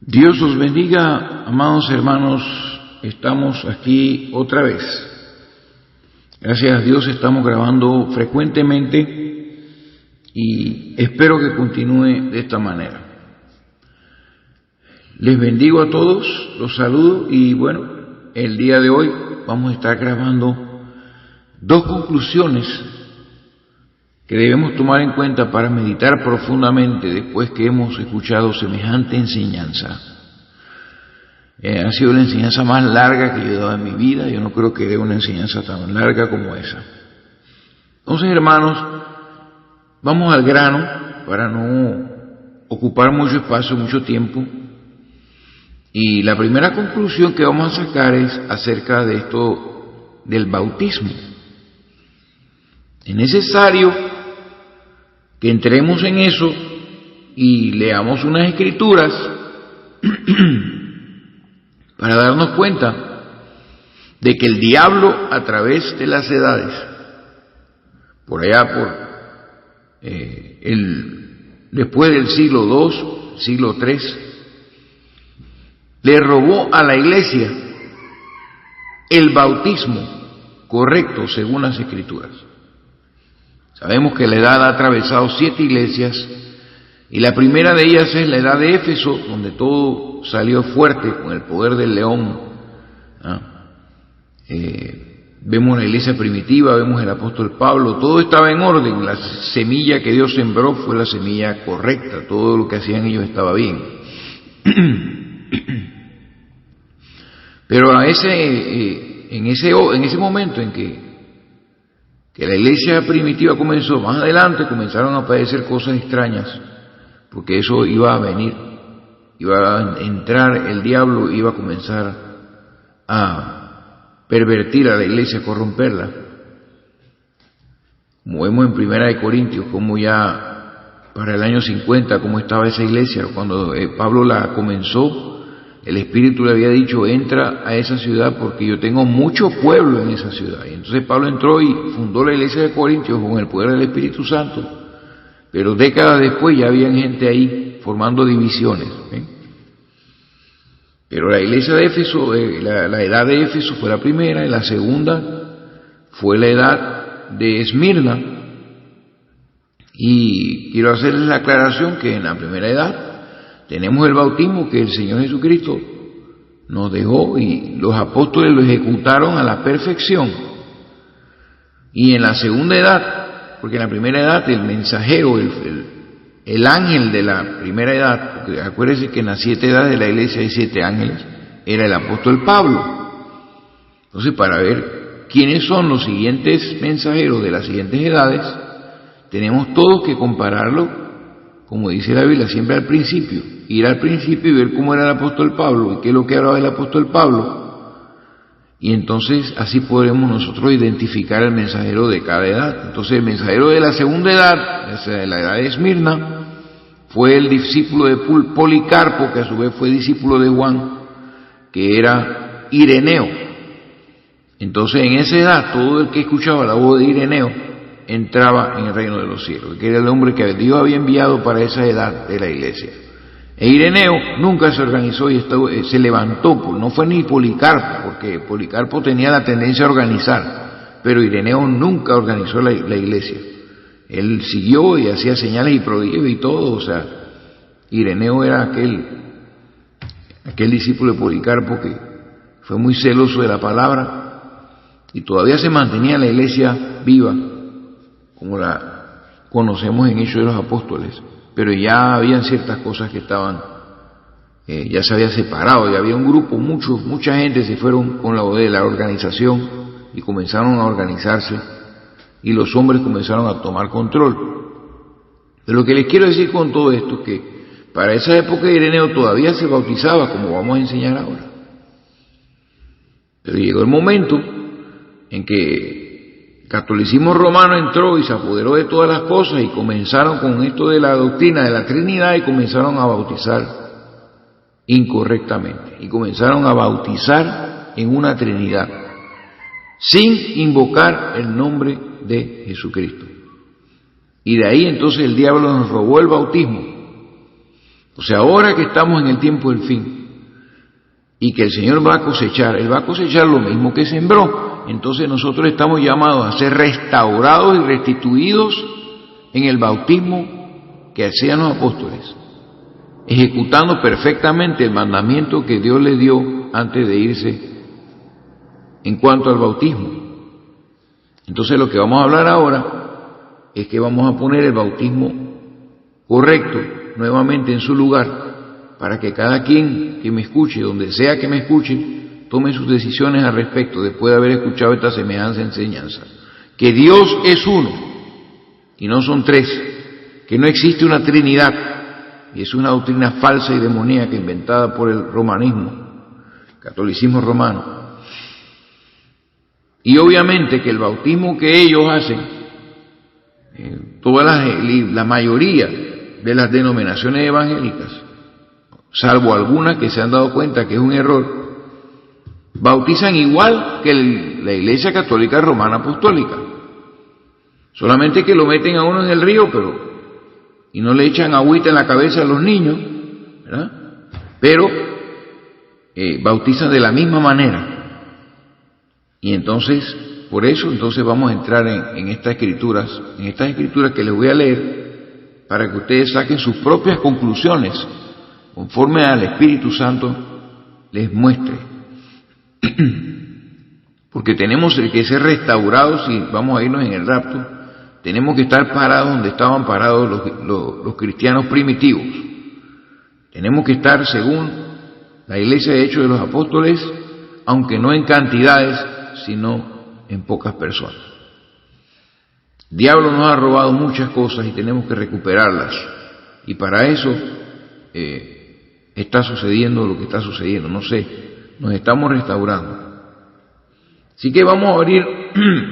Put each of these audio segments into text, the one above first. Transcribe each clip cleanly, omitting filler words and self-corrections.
Dios os bendiga, amados hermanos, estamos aquí otra vez. Gracias a Dios estamos grabando frecuentemente y espero que continúe de esta manera. Les bendigo a todos, los saludo y bueno, el día de hoy vamos a estar grabando dos conclusiones que debemos tomar en cuenta para meditar profundamente después que hemos escuchado semejante enseñanza. Ha sido la enseñanza más larga que yo he dado en mi vida. Yo no creo que dé una enseñanza tan larga como esa. Entonces, hermanos, vamos al grano para no ocupar mucho espacio, mucho tiempo. Y la primera conclusión que vamos a sacar es acerca de esto del bautismo. Es necesario que entremos en eso y leamos unas escrituras para darnos cuenta de que el diablo, a través de las edades, por allá después del siglo II, siglo III, le robó a la iglesia el bautismo correcto según las escrituras. Sabemos que la edad ha atravesado 7 iglesias y la primera de ellas es la edad de Éfeso, donde todo salió fuerte con el poder del león. Vemos la iglesia primitiva, vemos el apóstol Pablo, todo estaba en orden, la semilla que Dios sembró fue la semilla correcta, todo lo que hacían ellos estaba bien. Pero en ese momento en que la iglesia primitiva comenzó, más adelante comenzaron a aparecer cosas extrañas, porque eso iba a venir, iba a entrar el diablo, iba a comenzar a pervertir a la iglesia, a corromperla. Como vemos en Primera de Corintios, como ya para el año 50, cómo estaba esa iglesia, cuando Pablo la comenzó, el Espíritu le había dicho, entra a esa ciudad porque yo tengo mucho pueblo en esa ciudad. Y entonces Pablo entró y fundó la iglesia de Corintios con el poder del Espíritu Santo. Pero décadas después ya había gente ahí formando divisiones. Pero la iglesia de Éfeso, la edad de Éfeso fue la primera, y la segunda fue la edad de Esmirna. Y quiero hacerles la aclaración que en la primera edad tenemos el bautismo que el Señor Jesucristo nos dejó y los apóstoles lo ejecutaron a la perfección. Y en la segunda edad, porque en la primera edad el mensajero, el ángel de la primera edad, porque acuérdense que en las 7 edades de la iglesia hay 7 ángeles, era el apóstol Pablo. Entonces, para ver quiénes son los siguientes mensajeros de las siguientes edades, tenemos todos que compararlo, como dice la Biblia, siempre al principio. Ir al principio y ver cómo era el apóstol Pablo y qué es lo que hablaba el apóstol Pablo. Y entonces así podremos nosotros identificar el mensajero de cada edad. Entonces el mensajero de la segunda edad, de la edad de Esmirna, fue el discípulo de Policarpo, que a su vez fue discípulo de Juan, que era Ireneo. Entonces en esa edad todo el que escuchaba la voz de Ireneo entraba en el reino de los cielos, que era el hombre que Dios había enviado para esa edad de la iglesia. E Ireneo nunca se organizó y se levantó, no fue ni Policarpo, porque Policarpo tenía la tendencia a organizar, pero Ireneo nunca organizó la iglesia. Él siguió y hacía señales y prodigios y todo, o sea, Ireneo era aquel discípulo de Policarpo que fue muy celoso de la palabra y todavía se mantenía la iglesia viva, como la conocemos en Hechos de los Apóstoles. Pero ya habían ciertas cosas que estaban, ya se había separado, ya había un grupo, mucha gente se fueron con la de la organización y comenzaron a organizarse y los hombres comenzaron a tomar control. Pero lo que les quiero decir con todo esto es que para esa época Ireneo todavía se bautizaba, como vamos a enseñar ahora. Pero llegó el momento en que el catolicismo romano entró y se apoderó de todas las cosas y comenzaron con esto de la doctrina de la Trinidad y comenzaron a bautizar incorrectamente y comenzaron a bautizar en una Trinidad sin invocar el nombre de Jesucristo. Y de ahí entonces el diablo nos robó el bautismo O sea, ahora que estamos en el tiempo del fin y que el Señor va a cosechar, Él va a cosechar lo mismo que sembró. Entonces nosotros estamos llamados a ser restaurados y restituidos en el bautismo que hacían los apóstoles, ejecutando perfectamente el mandamiento que Dios les dio antes de irse en cuanto al bautismo. Entonces lo que vamos a hablar ahora es que vamos a poner el bautismo correcto nuevamente en su lugar, para que cada quien que me escuche, donde sea que me escuche, tome sus decisiones al respecto después de haber escuchado esta semejanza enseñanza. Que Dios es uno y no son tres, que no existe una Trinidad, y es una doctrina falsa y demoníaca inventada por el romanismo, catolicismo romano. Y obviamente que el bautismo que ellos hacen, la mayoría de las denominaciones evangélicas, salvo algunas que se han dado cuenta que es un error, bautizan igual que la Iglesia Católica Romana Apostólica, solamente que lo meten a uno en el río, y no le echan agüita en la cabeza a los niños, ¿verdad? Pero bautizan de la misma manera. Y entonces, por eso, vamos a entrar en estas escrituras que les voy a leer, para que ustedes saquen sus propias conclusiones, conforme al Espíritu Santo les muestre. Porque tenemos que ser restaurados y vamos a irnos en el rapto. Tenemos que estar parados donde estaban parados los cristianos primitivos. Tenemos que estar según la Iglesia de Hechos de los Apóstoles, aunque no en cantidades, sino en pocas personas. El diablo nos ha robado muchas cosas y tenemos que recuperarlas. Y para eso está sucediendo lo que está sucediendo. No sé, nos estamos restaurando. Así que vamos a abrir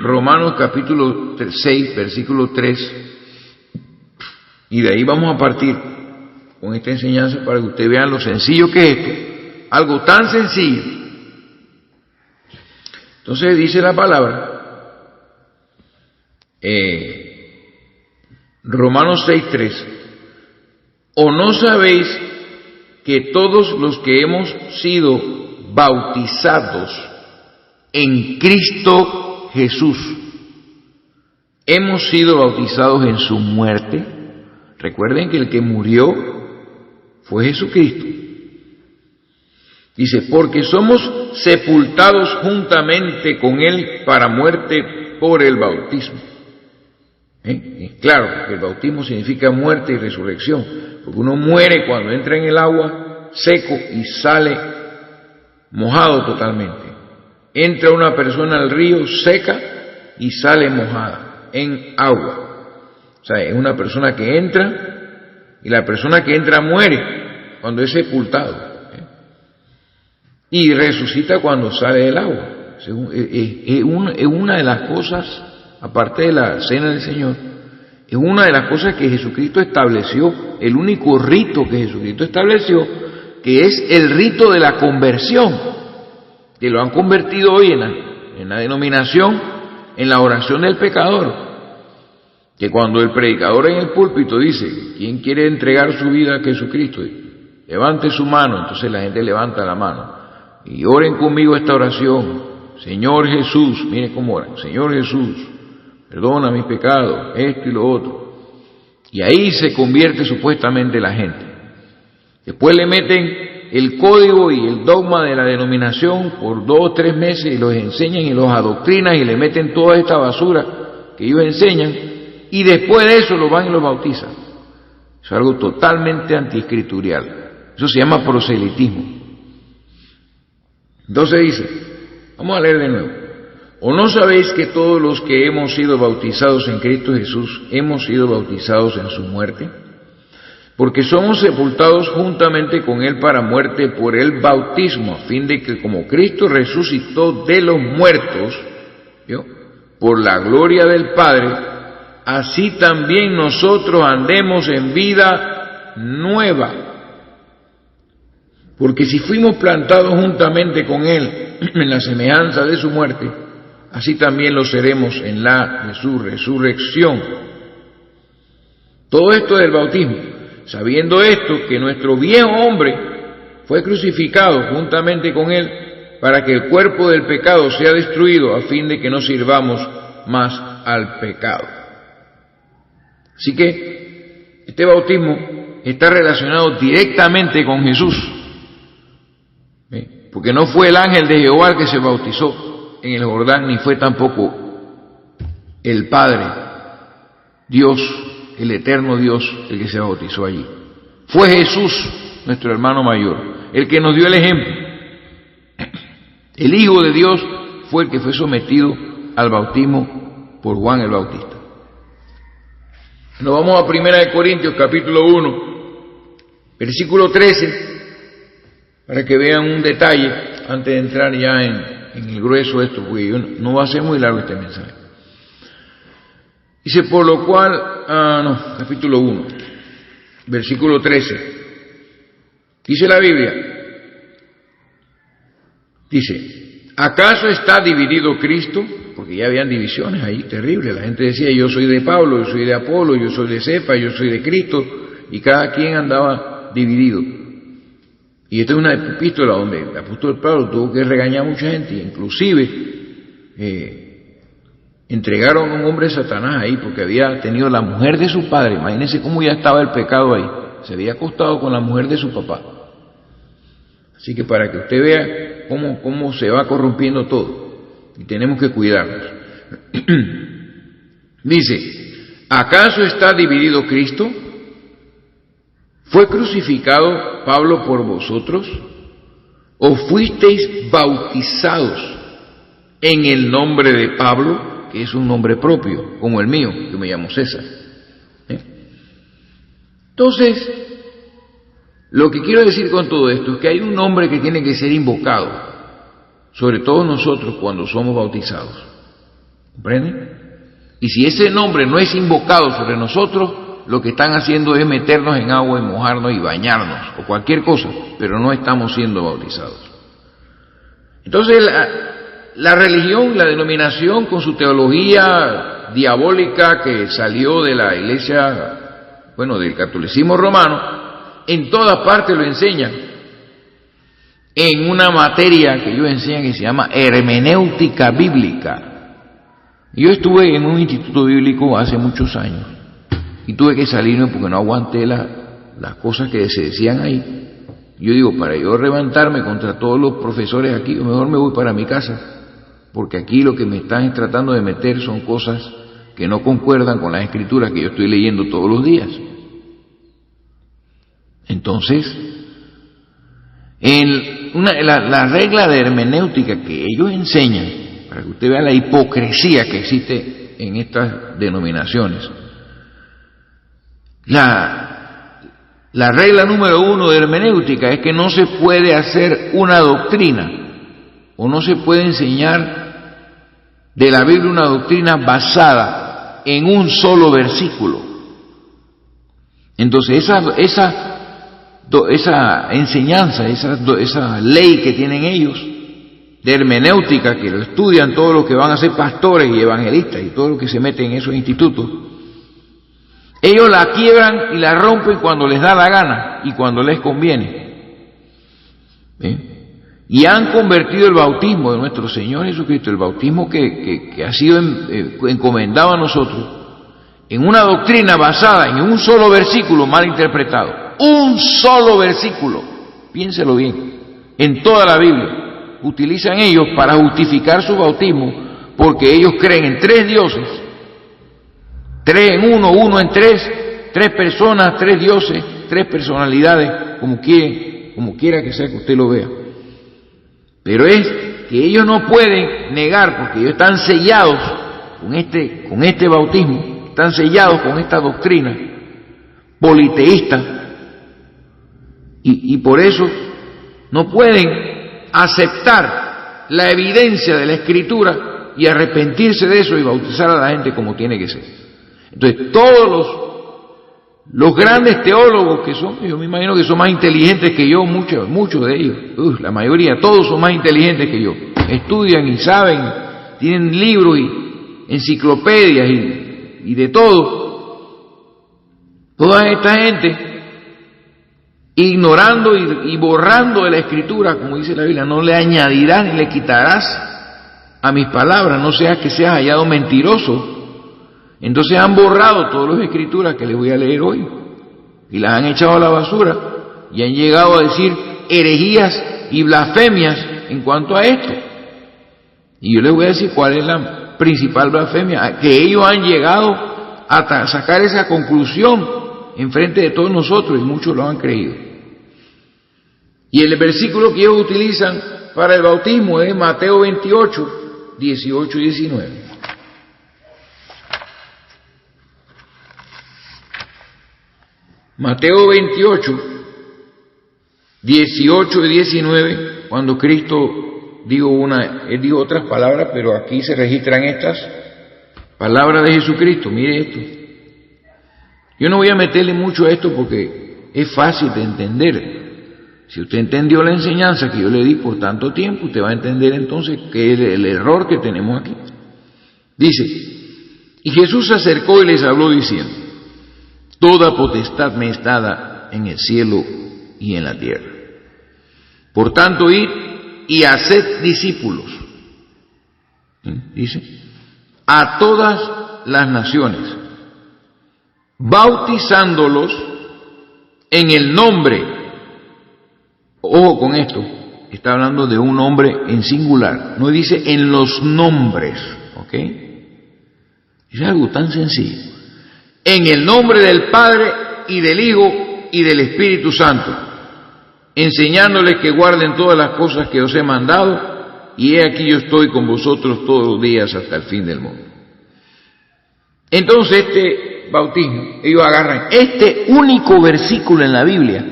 Romanos capítulo 6, versículo 3, y de ahí vamos a partir con esta enseñanza para que ustedes vean lo sencillo que es esto, algo tan sencillo. Entonces dice la palabra, Romanos 6:3, ¿o no sabéis que todos los que hemos sido bautizados en Cristo Jesús hemos sido bautizados en su muerte? Recuerden que el que murió fue Jesucristo. Dice, porque somos sepultados juntamente con Él para muerte por el bautismo. Claro, que el bautismo significa muerte y resurrección, porque uno muere cuando entra en el agua seco y sale mojado totalmente. Entra una persona al río seca y sale mojada en agua. O sea, es una persona que entra y la persona que entra muere cuando es sepultado. Y resucita cuando sale del agua. Es una de las cosas, aparte de la cena del Señor, es una de las cosas que Jesucristo estableció, el único rito que Jesucristo estableció, que es el rito de la conversión, que lo han convertido hoy en la denominación, en la oración del pecador, que cuando el predicador en el púlpito dice, ¿quién quiere entregar su vida a Jesucristo? Levante su mano, entonces la gente levanta la mano. Y oren conmigo esta oración. Señor Jesús, mire cómo oran. Señor Jesús, perdona mis pecados, esto y lo otro. Y ahí se convierte supuestamente la gente. Después le meten el código y el dogma de la denominación por 2 o 3 meses y los enseñan y los adoctrinan y le meten toda esta basura que ellos enseñan, y después de eso lo van y lo bautizan. Eso es algo totalmente antiescritural. Eso se llama proselitismo. Entonces dice, vamos a leer de nuevo. ¿O no sabéis que todos los que hemos sido bautizados en Cristo Jesús hemos sido bautizados en su muerte? Porque somos sepultados juntamente con Él para muerte por el bautismo, a fin de que como Cristo resucitó de los muertos, ¿vio?, por la gloria del Padre, así también nosotros andemos en vida nueva. Porque si fuimos plantados juntamente con Él en la semejanza de su muerte, así también lo seremos en la de su resurrección. Todo esto del bautismo. sabiendo esto, que nuestro viejo hombre fue crucificado juntamente con él, para que el cuerpo del pecado sea destruido, a fin de que no sirvamos más al pecado. Así que este bautismo está relacionado directamente con Jesús, porque no fue el ángel de Jehová el que se bautizó en el Jordán, ni fue tampoco el Padre, Dios, el eterno Dios, el que se bautizó allí. Fue Jesús, nuestro hermano mayor, el que nos dio el ejemplo. El Hijo de Dios fue el que fue sometido al bautismo por Juan el Bautista. Nos vamos a 1 Corintios capítulo 1, versículo 13, para que vean un detalle antes de entrar ya en el grueso de esto, porque no va a ser muy largo este mensaje. Dice, por lo cual, capítulo 1, versículo 13, dice la Biblia, dice, ¿acaso está dividido Cristo? Porque ya habían divisiones ahí terribles. La gente decía, yo soy de Pablo, yo soy de Apolo, yo soy de Cefa, yo soy de Cristo, y cada quien andaba dividido. Y esta es una epístola donde el apóstol Pablo tuvo que regañar a mucha gente, inclusive entregaron a un hombre de Satanás ahí porque había tenido la mujer de su padre. Imagínense cómo ya estaba el pecado ahí. Se había acostado con la mujer de su papá. Así que para que usted vea cómo se va corrompiendo todo. Y tenemos que cuidarnos. Dice, ¿acaso está dividido Cristo? ¿Fue crucificado Pablo por vosotros? ¿O fuisteis bautizados en el nombre de Pablo, que es un nombre propio, como el mío, que me llamo César? Entonces, lo que quiero decir con todo esto es que hay un nombre que tiene que ser invocado, sobre todo nosotros cuando somos bautizados. ¿Comprenden? Y si ese nombre no es invocado sobre nosotros, lo que están haciendo es meternos en agua y mojarnos y bañarnos, o cualquier cosa, pero no estamos siendo bautizados. Entonces, la religión, la denominación, con su teología diabólica que salió de la iglesia, del catolicismo romano, en todas partes lo enseñan. En una materia que ellos enseñan que se llama hermenéutica bíblica. Yo estuve en un instituto bíblico hace muchos años y tuve que salirme porque no aguanté las cosas que se decían ahí. Yo digo, para yo levantarme contra todos los profesores aquí, mejor me voy para mi casa, porque aquí lo que me están tratando de meter son cosas que no concuerdan con las escrituras que yo estoy leyendo todos los días. Entonces, la regla de hermenéutica que ellos enseñan, para que usted vea la hipocresía que existe en estas denominaciones, la regla número 1 de hermenéutica es que no se puede hacer una doctrina, o no se puede enseñar de la Biblia una doctrina basada en un solo versículo. Entonces esa enseñanza, esa ley que tienen ellos de hermenéutica, que lo estudian todos los que van a ser pastores y evangelistas y todos los que se meten en esos institutos, ellos la quiebran y la rompen cuando les da la gana y cuando les conviene. Y han convertido el bautismo de nuestro Señor Jesucristo, el bautismo que ha sido encomendado a nosotros, en una doctrina basada en un solo versículo mal interpretado. Un solo versículo, piénselo bien, en toda la Biblia utilizan ellos para justificar su bautismo, porque ellos creen en 3 dioses, 3 en 1, 1 en 3, 3 personas, 3 dioses, 3 personalidades, como quiera que sea que usted lo vea. Pero es que ellos no pueden negar, porque ellos están sellados con este bautismo, están sellados con esta doctrina politeísta. Y por eso no pueden aceptar la evidencia de la Escritura y arrepentirse de eso y bautizar a la gente como tiene que ser. Entonces, todos los grandes teólogos que son, yo me imagino que son más inteligentes que yo, muchos de ellos, la mayoría, todos son más inteligentes que yo, estudian y saben, tienen libros y enciclopedias y de todo. Toda esta gente ignorando y borrando de la Escritura, como dice la Biblia, no le añadirás ni le quitarás a mis palabras, no sea que seas hallado mentiroso. Entonces han borrado todas las Escrituras que les voy a leer hoy y las han echado a la basura y han llegado a decir herejías y blasfemias en cuanto a esto. Y yo les voy a decir cuál es la principal blasfemia, que ellos han llegado a sacar esa conclusión en frente de todos nosotros y muchos lo han creído. Y el versículo que ellos utilizan para el bautismo es Mateo 28, 18 y 19. Mateo 28, 18 y 19, cuando Cristo él dijo otras palabras, pero aquí se registran estas palabras de Jesucristo. Mire esto. Yo no voy a meterle mucho a esto porque es fácil de entender. Si usted entendió la enseñanza que yo le di por tanto tiempo, usted va a entender entonces que es el error que tenemos aquí. Dice, y Jesús se acercó y les habló diciendo, toda potestad me es dada en el cielo y en la tierra. Por tanto, id y haced discípulos, dice, a todas las naciones, bautizándolos en el nombre, ojo con esto, está hablando de un nombre en singular, no dice en los nombres, ¿ok? Es algo tan sencillo. En el nombre del Padre y del Hijo y del Espíritu Santo, enseñándoles que guarden todas las cosas que os he mandado, y he aquí yo estoy con vosotros todos los días hasta el fin del mundo. Entonces este bautismo, ellos agarran este único versículo en la Biblia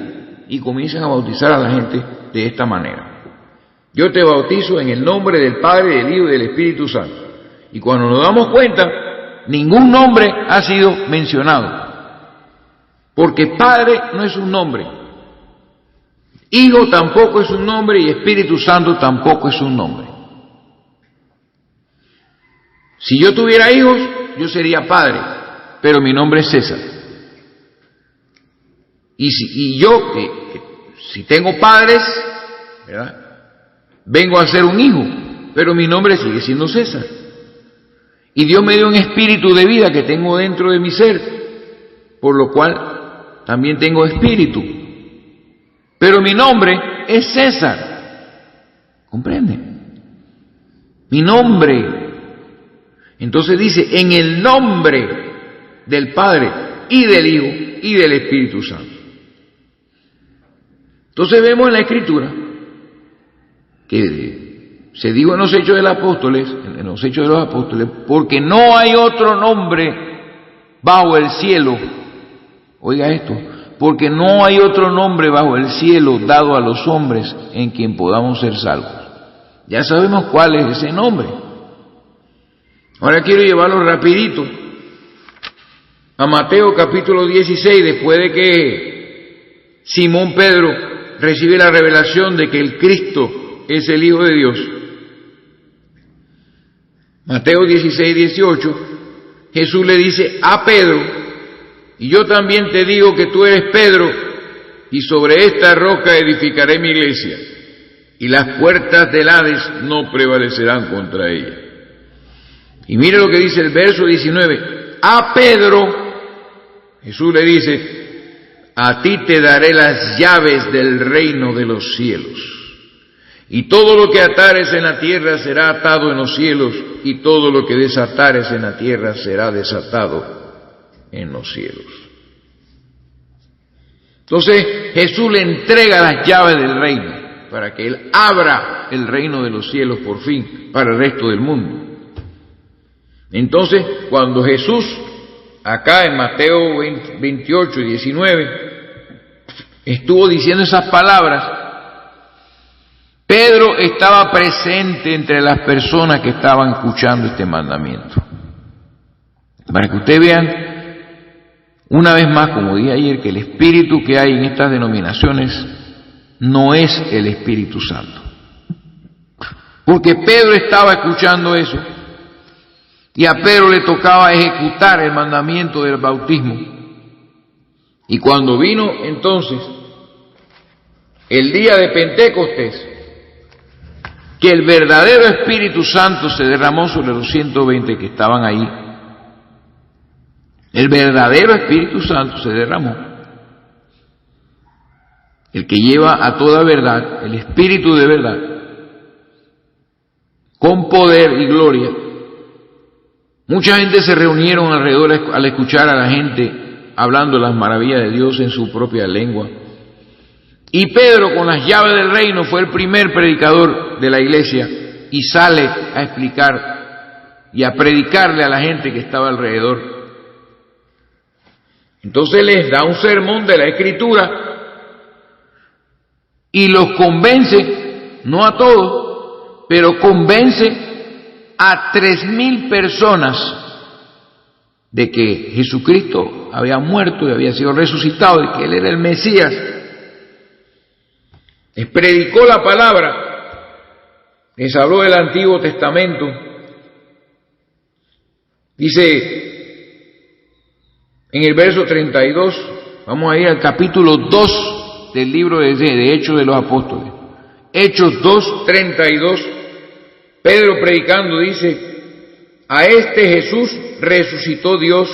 y comienzan a bautizar a la gente de esta manera. Yo te bautizo en el nombre del Padre, del Hijo y del Espíritu Santo. Y cuando nos damos cuenta, ningún nombre ha sido mencionado, porque Padre no es un nombre, Hijo tampoco es un nombre y Espíritu Santo tampoco es un nombre. Si yo tuviera hijos, yo sería padre, pero mi nombre es César. Y yo, si tengo padres, ¿verdad?, vengo a ser un hijo, pero mi nombre sigue siendo César. Y Dios me dio un espíritu de vida que tengo dentro de mi ser, por lo cual también tengo espíritu. Pero mi nombre es César. ¿Comprende? Mi nombre. Entonces dice, en el nombre del Padre y del Hijo y del Espíritu Santo. Entonces vemos en la Escritura que se dijo en los Hechos de los Apóstoles, porque no hay otro nombre bajo el cielo. Oiga esto. Porque no hay otro nombre bajo el cielo dado a los hombres en quien podamos ser salvos. Ya sabemos cuál es ese nombre. Ahora quiero llevarlo rapidito a Mateo capítulo 16, después de que Simón Pedro recibe la revelación de que el Cristo es el Hijo de Dios. Mateo 16, 18, Jesús le dice a Pedro, y yo también te digo que tú eres Pedro, y sobre esta roca edificaré mi iglesia, y las puertas del Hades no prevalecerán contra ella. Y mire lo que dice el verso 19. A Pedro, Jesús le dice, a ti te daré las llaves del reino de los cielos. Y todo lo que atares en la tierra será atado en los cielos, y todo lo que desatares en la tierra será desatado en los cielos. Entonces Jesús le entrega las llaves del reino para que Él abra el reino de los cielos por fin para el resto del mundo. Entonces cuando Jesús, acá en Mateo 28 y 19, estuvo diciendo esas palabras, Pedro estaba presente entre las personas que estaban escuchando este mandamiento. Para que ustedes vean una vez más, como dije ayer, que el espíritu que hay en estas denominaciones no es el Espíritu Santo. Porque Pedro estaba escuchando eso y a Pedro le tocaba ejecutar el mandamiento del bautismo. Y cuando vino entonces el día de Pentecostés, que el verdadero Espíritu Santo se derramó sobre los 120 que estaban ahí. El verdadero Espíritu Santo se derramó. El que lleva a toda verdad, el Espíritu de verdad, con poder y gloria. Mucha gente se reunieron alrededor al escuchar a la gente hablando las maravillas de Dios en su propia lengua. Y Pedro, con las llaves del reino, fue el primer predicador de la iglesia y sale a explicar y a predicarle a la gente que estaba alrededor. Entonces les da un sermón de la Escritura y los convence, no a todos, pero convence a 3,000 personas de que Jesucristo había muerto y había sido resucitado, de que Él era el Mesías. Les predicó la palabra, les habló del Antiguo Testamento. Dice en el verso 32, vamos a ir al capítulo 2 del libro de Hechos de los Apóstoles. Hechos 2, 32, Pedro predicando dice: a este Jesús resucitó Dios,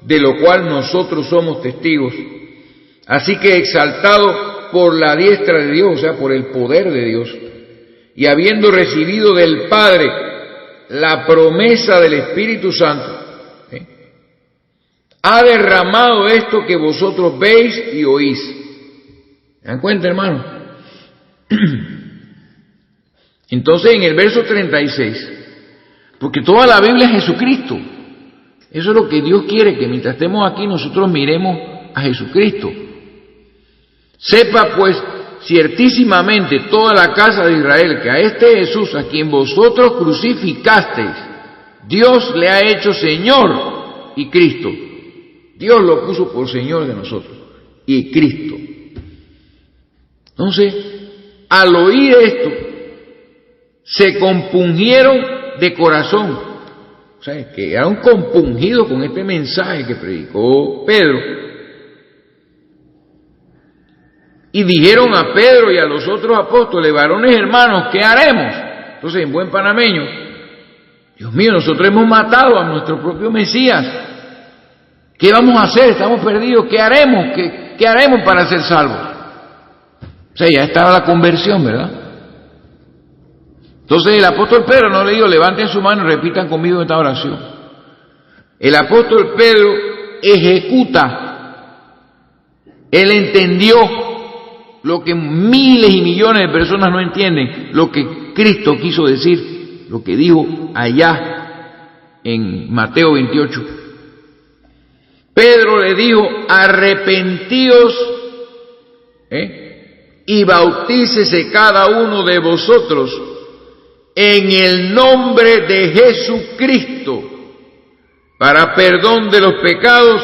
de lo cual nosotros somos testigos. Así que exaltado por la diestra de Dios, o sea, por el poder de Dios, y habiendo recibido del Padre la promesa del Espíritu Santo, ha derramado esto que vosotros veis y oís. ¿Se dan cuenta, hermano? Entonces, en el verso 36, porque toda la Biblia es Jesucristo. Eso es lo que Dios quiere, que mientras estemos aquí nosotros miremos a Jesucristo. Sepa pues ciertísimamente toda la casa de Israel que a este Jesús, a quien vosotros crucificasteis, Dios le ha hecho Señor y Cristo. Dios lo puso por Señor de nosotros y Cristo. Entonces, al oír esto, se compungieron de corazón. O sea, quedaron compungidos con este mensaje que predicó Pedro. Y dijeron a Pedro y a los otros apóstoles: varones hermanos, ¿qué haremos? Entonces, en buen panameño, Dios mío, nosotros hemos matado a nuestro propio Mesías. ¿Qué vamos a hacer? Estamos perdidos. ¿Qué haremos? ¿Qué haremos para ser salvos? O sea, ya estaba la conversión, ¿verdad? Entonces el apóstol Pedro no le dijo: levanten su mano y repitan conmigo esta oración. El apóstol Pedro ejecuta. Él entendió lo que miles y millones de personas no entienden, lo que Cristo quiso decir, lo que dijo allá en Mateo 28. Pedro le dijo: arrepentíos y bautícese cada uno de vosotros en el nombre de Jesucristo para perdón de los pecados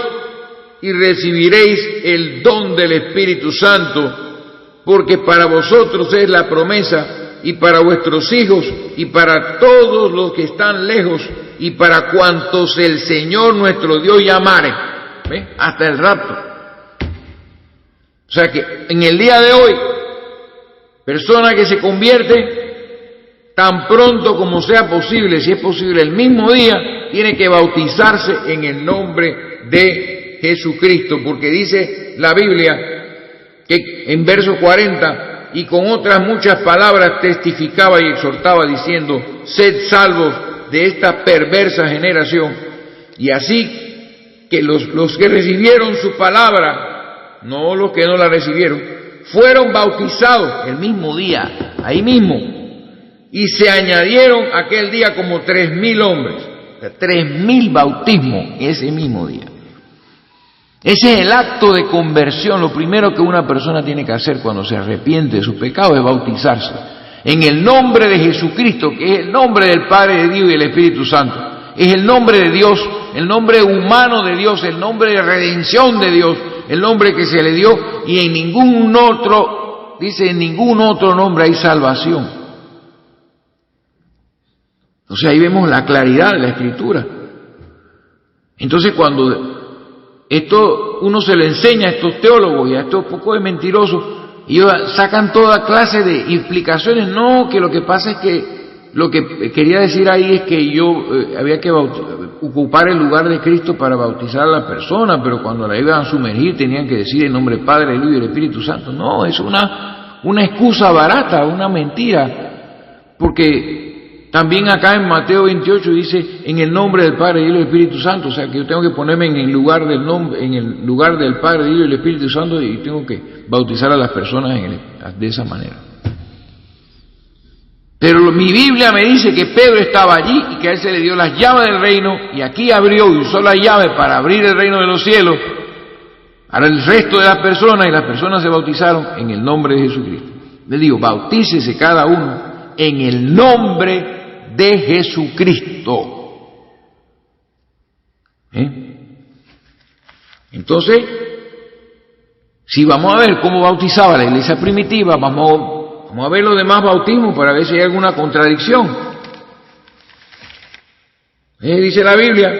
y recibiréis el don del Espíritu Santo, porque para vosotros es la promesa, y para vuestros hijos, y para todos los que están lejos, y para cuantos el Señor nuestro Dios llamare. ¿Ve? Hasta el rapto. O sea que en el día de hoy, persona que se convierte, tan pronto como sea posible, si es posible el mismo día, tiene que bautizarse en el nombre de Jesucristo, porque dice la Biblia que en verso 40, y con otras muchas palabras testificaba y exhortaba diciendo: sed salvos de esta perversa generación. Y así que los que recibieron su palabra, no los que no la recibieron, fueron bautizados el mismo día, ahí mismo, y se añadieron aquel día como 3,000 hombres, 3,000 bautismos ese mismo día. Ese es el acto de conversión. Lo primero que una persona tiene que hacer cuando se arrepiente de sus pecados es bautizarse en el nombre de Jesucristo, que es el nombre del Padre de Dios y del Espíritu Santo. Es el nombre de Dios, el nombre humano de Dios, el nombre de redención de Dios, el nombre que se le dio, y en ningún otro, dice, en ningún otro nombre hay salvación. O sea, ahí vemos la claridad de la Escritura. Entonces, cuando esto uno se le enseña a estos teólogos y a estos pocos de mentirosos, ellos sacan toda clase de explicaciones. No, que lo que pasa es que lo que quería decir ahí es que yo había que ocupar el lugar de Cristo para bautizar a la persona, pero cuando la iban a sumergir tenían que decir en nombre del Padre, del Hijo y del Espíritu Santo. No, es una excusa barata, una mentira, porque también acá en Mateo 28 dice en el nombre del Padre, del Hijo y del Espíritu Santo, o sea que yo tengo que ponerme en el lugar del nombre, en el lugar del Padre, del Hijo y del Espíritu Santo, y tengo que bautizar a las personas de esa manera. Pero mi Biblia me dice que Pedro estaba allí y que a él se le dio las llaves del reino, y aquí abrió y usó la llave para abrir el reino de los cielos para el resto de las personas, y las personas se bautizaron en el nombre de Jesucristo. Le digo, bautícese cada uno en el nombre de Jesucristo. Entonces, si vamos a ver cómo bautizaba la iglesia primitiva, vamos a ver los demás bautismos para ver si hay alguna contradicción. Dice la Biblia,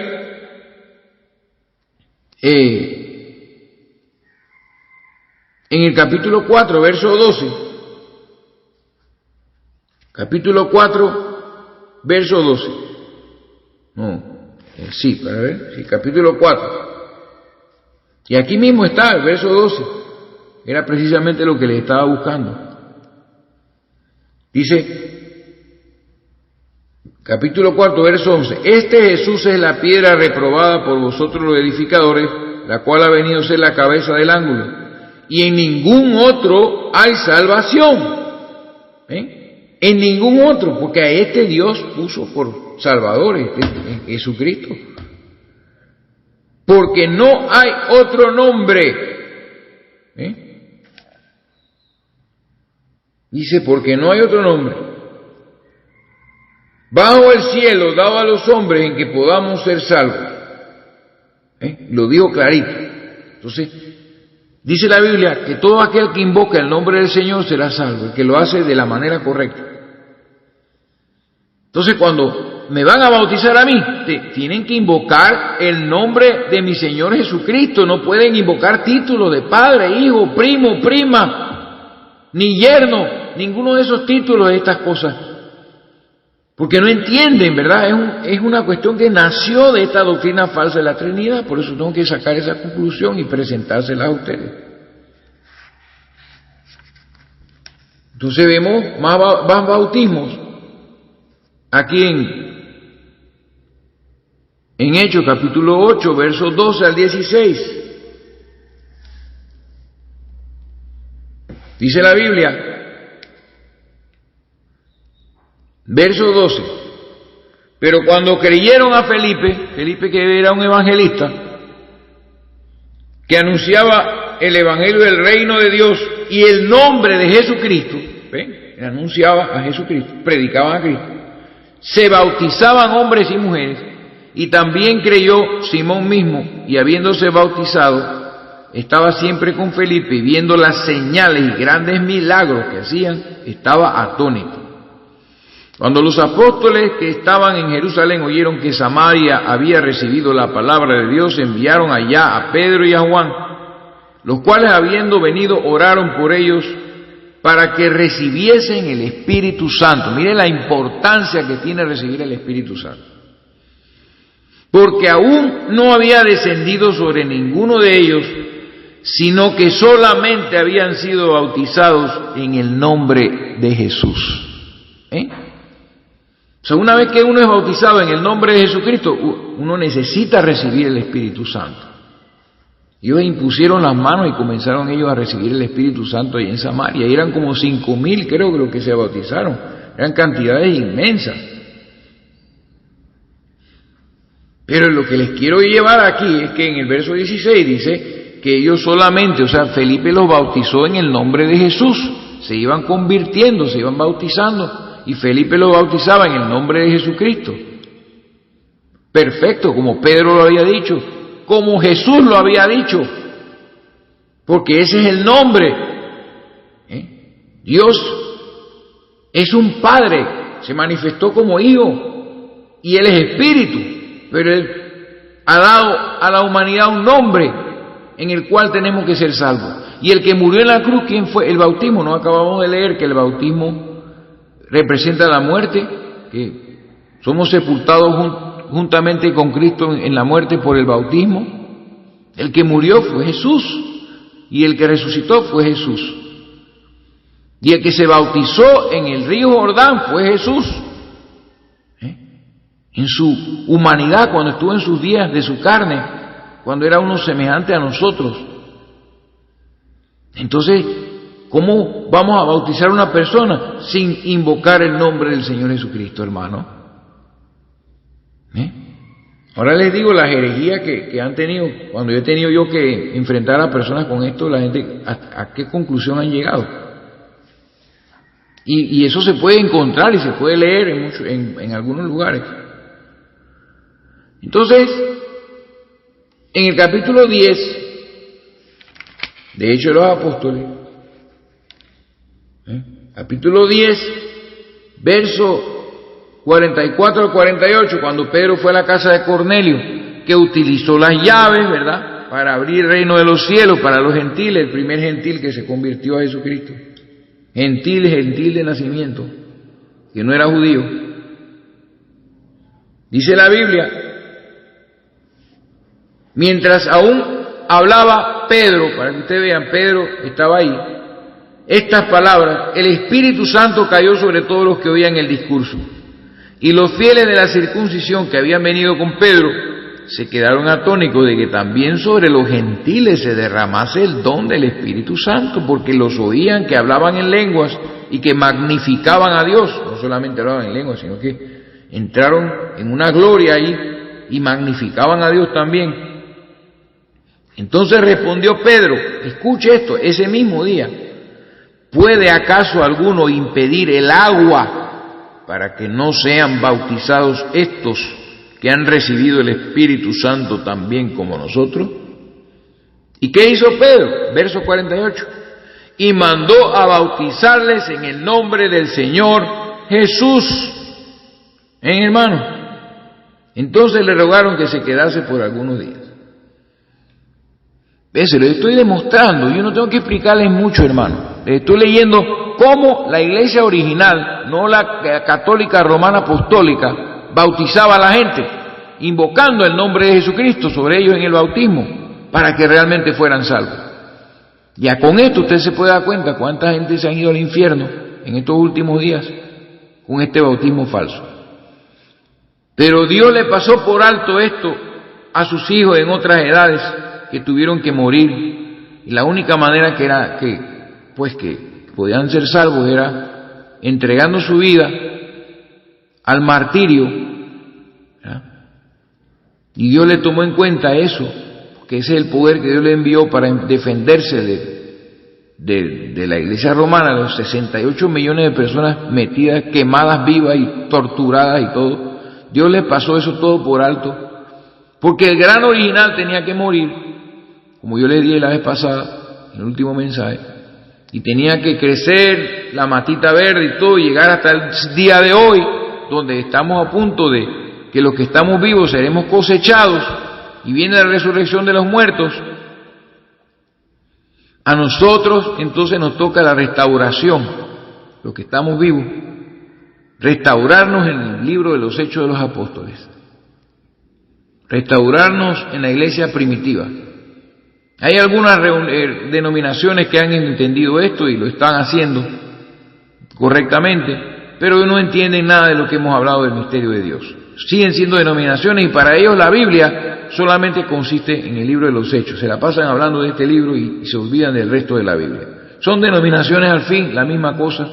en el capítulo 4, verso 12, capítulo 4, verso 12, para ver, sí, capítulo 4, y aquí mismo está el verso 12, era precisamente lo que le estaba buscando. Dice, capítulo 4, verso 11, este Jesús es la piedra reprobada por vosotros los edificadores, la cual ha venido a ser la cabeza del ángulo, y en ningún otro hay salvación. En ningún otro, porque a este Dios puso por Salvador, en Jesucristo. Porque no hay otro nombre. Dice, porque no hay otro nombre bajo el cielo dado a los hombres en que podamos ser salvos. Lo dijo clarito. Entonces, dice la Biblia que todo aquel que invoca el nombre del Señor será salvo, el que lo hace de la manera correcta. Entonces, cuando me van a bautizar a mí, tienen que invocar el nombre de mi Señor Jesucristo. No pueden invocar títulos de padre, hijo, primo, prima, ni yerno, ninguno de esos títulos de estas cosas, porque no entienden, ¿verdad? Es una cuestión que nació de esta doctrina falsa de la Trinidad. Por eso tengo que sacar esa conclusión y presentársela a ustedes. Entonces vemos más bautismos aquí en Hechos capítulo 8, versos 12 al 16. Dice la Biblia, verso 12, pero cuando creyeron a Felipe que era un evangelista, que anunciaba el evangelio del reino de Dios y el nombre de Jesucristo, anunciaba a Jesucristo, predicaban a Cristo, se bautizaban hombres y mujeres, y también creyó Simón mismo, y habiéndose bautizado, estaba siempre con Felipe, y viendo las señales y grandes milagros que hacían, estaba atónito. Cuando los apóstoles que estaban en Jerusalén oyeron que Samaria había recibido la palabra de Dios, enviaron allá a Pedro y a Juan, los cuales habiendo venido oraron por ellos para que recibiesen el Espíritu Santo. Miren la importancia que tiene recibir el Espíritu Santo. Porque aún no había descendido sobre ninguno de ellos, sino que solamente habían sido bautizados en el nombre de Jesús. O sea, una vez que uno es bautizado en el nombre de Jesucristo, uno necesita recibir el Espíritu Santo. Ellos impusieron las manos y comenzaron ellos a recibir el Espíritu Santo ahí en Samaria. Y eran como 5,000, creo que los que se bautizaron. Eran cantidades inmensas. Pero lo que les quiero llevar aquí es que en el verso 16 dice que ellos solamente, o sea, Felipe los bautizó en el nombre de Jesús. Se iban convirtiendo, se iban bautizando. Y Felipe lo bautizaba en el nombre de Jesucristo. Perfecto, como Pedro lo había dicho, como Jesús lo había dicho, porque ese es el nombre. Dios es un Padre, se manifestó como Hijo, y Él es Espíritu, pero Él ha dado a la humanidad un nombre en el cual tenemos que ser salvos. Y el que murió en la cruz, ¿quién fue? El bautismo. No acabamos de leer que el bautismo representa la muerte, que somos sepultados juntamente con Cristo en la muerte por el bautismo. El que murió fue Jesús y el que resucitó fue Jesús. Y el que se bautizó en el río Jordán fue Jesús. En su humanidad, cuando estuvo en sus días de su carne, cuando era uno semejante a nosotros. Entonces, ¿cómo vamos a bautizar a una persona sin invocar el nombre del Señor Jesucristo, hermano? Ahora les digo la herejía que han tenido. Cuando he tenido yo que enfrentar a personas con esto, la gente, ¿a qué conclusión han llegado? Y eso se puede encontrar y se puede leer en algunos lugares. Entonces, en el capítulo 10 de Hechos de los Apóstoles, capítulo 10, verso 44 al 48, cuando Pedro fue a la casa de Cornelio, que utilizó las llaves, ¿verdad?, para abrir el reino de los cielos para los gentiles, el primer gentil que se convirtió a Jesucristo. Gentil de nacimiento, que no era judío. Dice la Biblia, mientras aún hablaba Pedro, para que ustedes vean, Pedro estaba ahí, estas palabras, el Espíritu Santo cayó sobre todos los que oían el discurso. Y los fieles de la circuncisión que habían venido con Pedro se quedaron atónitos de que también sobre los gentiles se derramase el don del Espíritu Santo, porque los oían que hablaban en lenguas y que magnificaban a Dios. No solamente hablaban en lenguas, sino que entraron en una gloria ahí y magnificaban a Dios también. Entonces respondió Pedro, escuche esto, ese mismo día, ¿puede acaso alguno impedir el agua para que no sean bautizados estos que han recibido el Espíritu Santo también como nosotros? ¿Y qué hizo Pedro? Verso 48. Y mandó a bautizarles en el nombre del Señor Jesús. Hermano. Entonces le rogaron que se quedase por algunos días. Se lo estoy demostrando, yo no tengo que explicarles mucho, hermano. Les estoy leyendo cómo la iglesia original, no la católica romana apostólica, bautizaba a la gente, invocando el nombre de Jesucristo sobre ellos en el bautismo, para que realmente fueran salvos. Ya con esto usted se puede dar cuenta cuánta gente se han ido al infierno en estos últimos días con este bautismo falso. Pero Dios le pasó por alto esto a sus hijos en otras edades que tuvieron que morir, y la única manera que podían ser salvos era entregando su vida al martirio, ¿verdad? Y Dios le tomó en cuenta eso, porque ese es el poder que Dios le envió para defenderse de la iglesia romana, los 68 millones de personas metidas, quemadas vivas y torturadas y todo. Dios le pasó eso todo por alto, porque el gran original tenía que morir, como yo le dije la vez pasada, en el último mensaje, y tenía que crecer la matita verde y todo, y llegar hasta el día de hoy, donde estamos a punto de que los que estamos vivos seremos cosechados, y viene la resurrección de los muertos. A nosotros entonces nos toca la restauración, los que estamos vivos, restaurarnos en el libro de los Hechos de los Apóstoles, restaurarnos en la iglesia primitiva. Hay algunas denominaciones que han entendido esto y lo están haciendo correctamente, pero no entienden nada de lo que hemos hablado del misterio de Dios. Siguen siendo denominaciones y para ellos la Biblia solamente consiste en el libro de los Hechos. Se la pasan hablando de este libro y se olvidan del resto de la Biblia. Son denominaciones al fin, la misma cosa.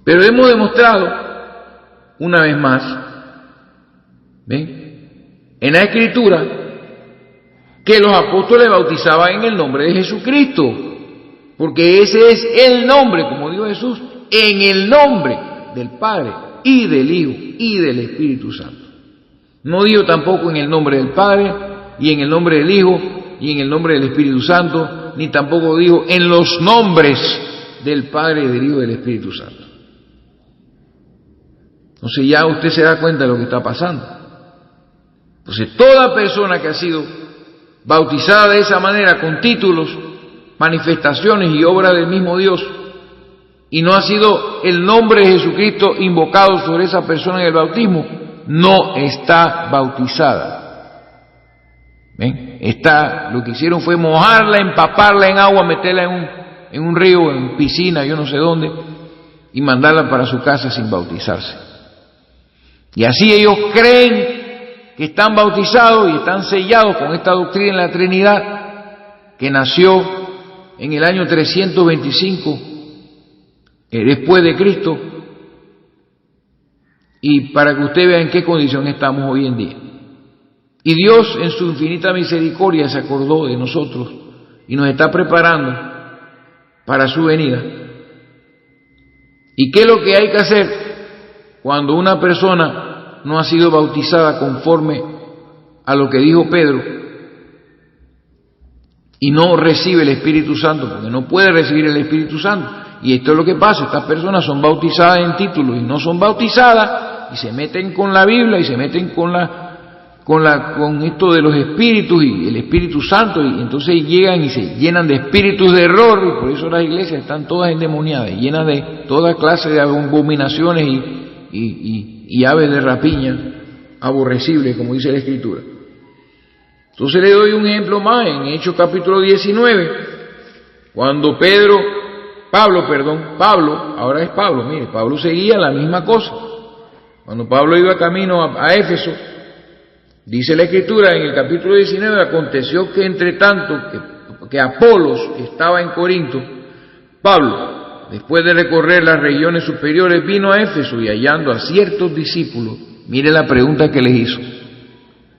Pero hemos demostrado, una vez más, en la Escritura, que los apóstoles bautizaban en el nombre de Jesucristo, porque ese es el nombre, como dijo Jesús, en el nombre del Padre y del Hijo y del Espíritu Santo. No dijo tampoco en el nombre del Padre y en el nombre del Hijo y en el nombre del Espíritu Santo, ni tampoco dijo en los nombres del Padre, del Hijo y del Espíritu Santo. Entonces ya usted se da cuenta de lo que está pasando. Entonces toda persona que ha sido bautizada de esa manera, con títulos, manifestaciones y obras del mismo Dios, y no ha sido el nombre de Jesucristo invocado sobre esa persona en el bautismo, no está bautizada. ¿Ven? Lo que hicieron fue mojarla, empaparla en agua, meterla en un río, en piscina, yo no sé dónde, y mandarla para su casa sin bautizarse. Y así ellos creen que están bautizados y están sellados con esta doctrina en la Trinidad, que nació en el año 325 después de Cristo, y para que usted vea en qué condición estamos hoy en día. Y Dios en su infinita misericordia se acordó de nosotros y nos está preparando para su venida. ¿Y qué es lo que hay que hacer cuando una persona no ha sido bautizada conforme a lo que dijo Pedro y no recibe el Espíritu Santo? Porque no puede recibir el Espíritu Santo. Y esto es lo que pasa: estas personas son bautizadas en títulos y no son bautizadas, y se meten con la Biblia y se meten con esto de los espíritus y el Espíritu Santo, y entonces llegan y se llenan de espíritus de error, y por eso las iglesias están todas endemoniadas, llenas de toda clase de abominaciones y aves de rapiña aborrecibles, como dice la Escritura. Entonces le doy un ejemplo más en Hechos capítulo 19, cuando Pablo seguía la misma cosa. Cuando Pablo iba camino a Éfeso, dice la Escritura en el capítulo 19, aconteció que entre tanto que Apolos estaba en Corinto, Pablo, después de recorrer las regiones superiores, vino a Éfeso, y hallando a ciertos discípulos, mire la pregunta que les hizo.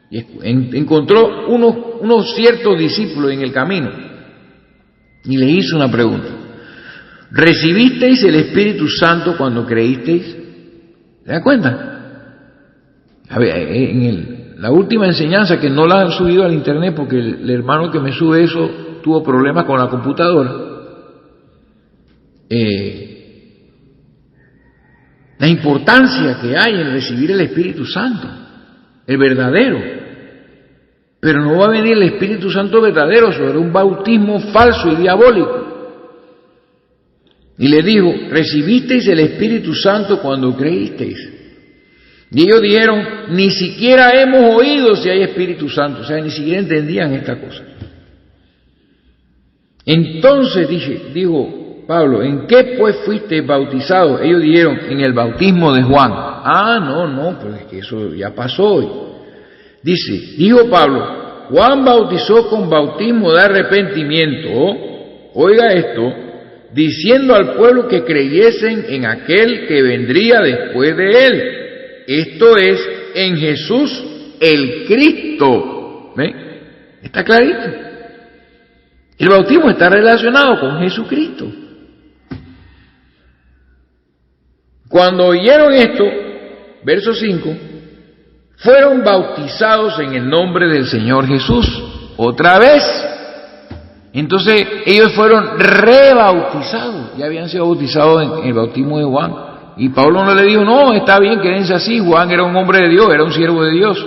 Y encontró unos ciertos discípulos en el camino, y les hizo una pregunta: ¿recibisteis el Espíritu Santo cuando creísteis? ¿Se dan cuenta? A ver, la última enseñanza, que no la han subido al internet porque el hermano que me sube eso tuvo problemas con la computadora, la importancia que hay en recibir el Espíritu Santo, el verdadero. Pero no va a venir el Espíritu Santo verdadero sobre un bautismo falso y diabólico. Y le dijo: ¿recibisteis el Espíritu Santo cuando creísteis? Y ellos dijeron: ni siquiera hemos oído si hay Espíritu Santo. O sea, ni siquiera entendían esta cosa. Entonces dijo Pablo: ¿en qué pues fuisteis bautizados? Ellos dijeron: en el bautismo de Juan. No, pues es que eso ya pasó hoy. Dijo Pablo: Juan bautizó con bautismo de arrepentimiento, oiga esto, diciendo al pueblo que creyesen en aquel que vendría después de él, esto es, en Jesús el Cristo. ¿Ven? Está clarito. El bautismo está relacionado con Jesucristo. Cuando oyeron esto, verso 5, fueron bautizados en el nombre del Señor Jesús. Otra vez. Entonces ellos fueron rebautizados. Ya habían sido bautizados en el bautismo de Juan. Y Pablo no le dijo: no, está bien, quédense así. Juan era un hombre de Dios, era un siervo de Dios.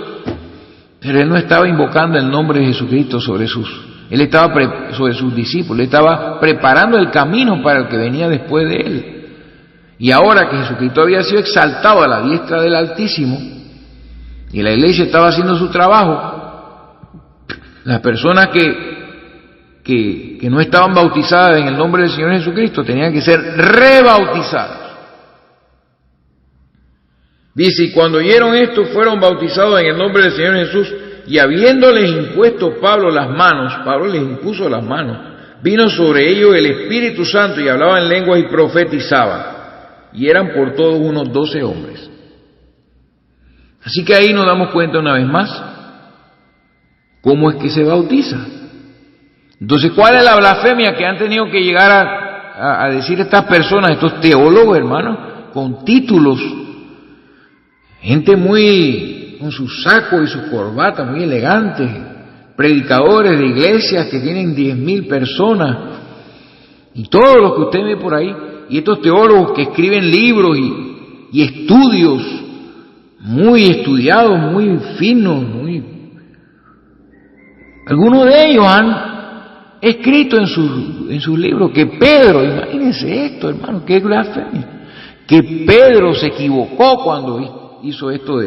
Pero él no estaba invocando el nombre de Jesucristo sobre él estaba sobre sus discípulos. Él estaba preparando el camino para el que venía después de él. Y ahora que Jesucristo había sido exaltado a la diestra del Altísimo, y la iglesia estaba haciendo su trabajo, las personas que no estaban bautizadas en el nombre del Señor Jesucristo tenían que ser rebautizadas. Dice: y cuando oyeron esto, fueron bautizados en el nombre del Señor Jesús, y habiéndoles impuesto Pablo las manos, Pablo les impuso las manos, vino sobre ellos el Espíritu Santo, y hablaban lenguas y profetizaban, y eran por todos unos 12 hombres. Así que ahí nos damos cuenta una vez más cómo es que se bautiza. Entonces, ¿cuál es la blasfemia que han tenido que llegar a decir estas personas, estos teólogos, hermanos, con títulos? Gente muy con su saco y su corbata, muy elegantes, predicadores de iglesias que tienen 10,000 personas, y todos los que usted ve por ahí, y estos teólogos que escriben libros y estudios muy estudiados, muy finos, Algunos de ellos han escrito en sus libros que Pedro, imagínense esto, hermano, qué blasfemia, que Pedro se equivocó cuando hizo esto